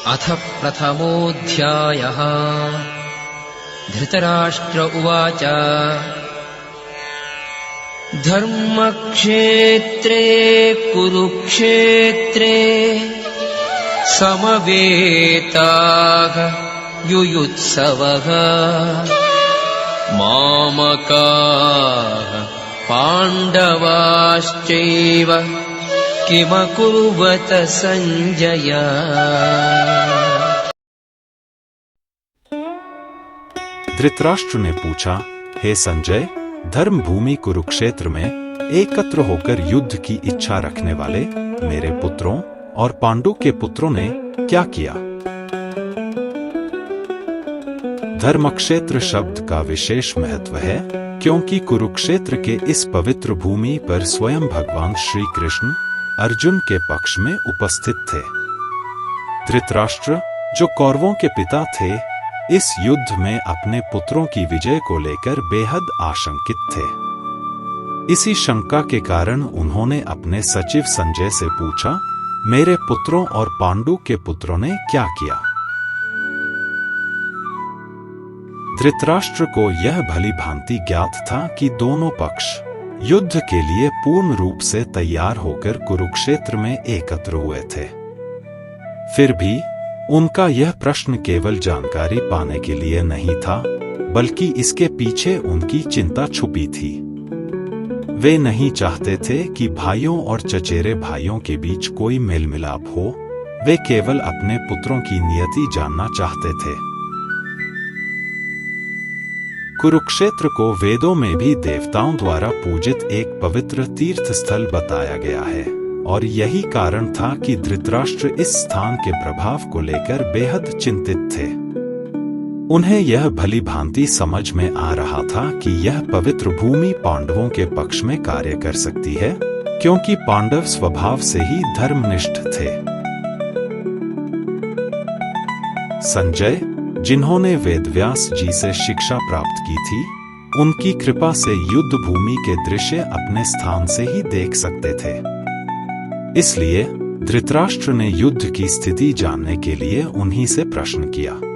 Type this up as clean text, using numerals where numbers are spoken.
अथ प्रथमोऽध्यायः। धृतराष्ट्र उवाच धर्मक्षेत्रे कुरुक्षेत्रे समवेताः युयुत्सवः मामकाः पाण्डवाश्चैव किमकुर्वत संजय। धृतराष्ट्र ने पूछा, हे संजय, धर्म भूमि कुरुक्षेत्र में एकत्र होकर युद्ध की इच्छा रखने वाले मेरे पुत्रों और पांडु के पुत्रों ने क्या किया? धर्मक्षेत्र शब्द का विशेष महत्व है क्योंकि कुरुक्षेत्र के इस पवित्र भूमि पर स्वयं भगवान श्री कृष्ण अर्जुन के पक्ष में उपस्थित थे। धृतराष्ट्र, जो कौरवों के पिता थे, इस युद्ध में अपने पुत्रों की विजय को लेकर बेहद आशंकित थे। इसी शंका के कारण उन्होंने अपने सचिव संजय से पूछा, मेरे पुत्रों और पांडु के पुत्रों ने क्या किया? धृतराष्ट्र को यह भली भांति ज्ञात था कि दोनों पक्ष युद्ध के लिए पूर्ण रूप से तैयार होकर कुरुक्षेत्र में एकत्र हुए थे। फिर भी उनका यह प्रश्न केवल जानकारी पाने के लिए नहीं था, बल्कि इसके पीछे उनकी चिंता छुपी थी। वे नहीं चाहते थे कि भाइयों और चचेरे भाइयों के बीच कोई मेल मिलाप हो। वे केवल अपने पुत्रों की नियति जानना चाहते थे। कुरुक्षेत्र को वेदों में भी देवताओं द्वारा पूजित एक पवित्र तीर्थ स्थल बताया गया है, और यही कारण था कि धृतराष्ट्र इस स्थान के प्रभाव को लेकर बेहद चिंतित थे। उन्हें यह भली भांति समझ में आ रहा था कि यह पवित्र भूमि पांडवों के पक्ष में कार्य कर सकती है, क्योंकि पांडव स्वभाव से ही धर्मनिष्ठ थे। संजय, जिन्होंने वेदव्यास जी से शिक्षा प्राप्त की थी, उनकी कृपा से युद्ध भूमि के दृश्य अपने स्थान से ही देख सकते थे। इसलिए धृतराष्ट्र ने युद्ध की स्थिति जानने के लिए उन्हीं से प्रश्न किया।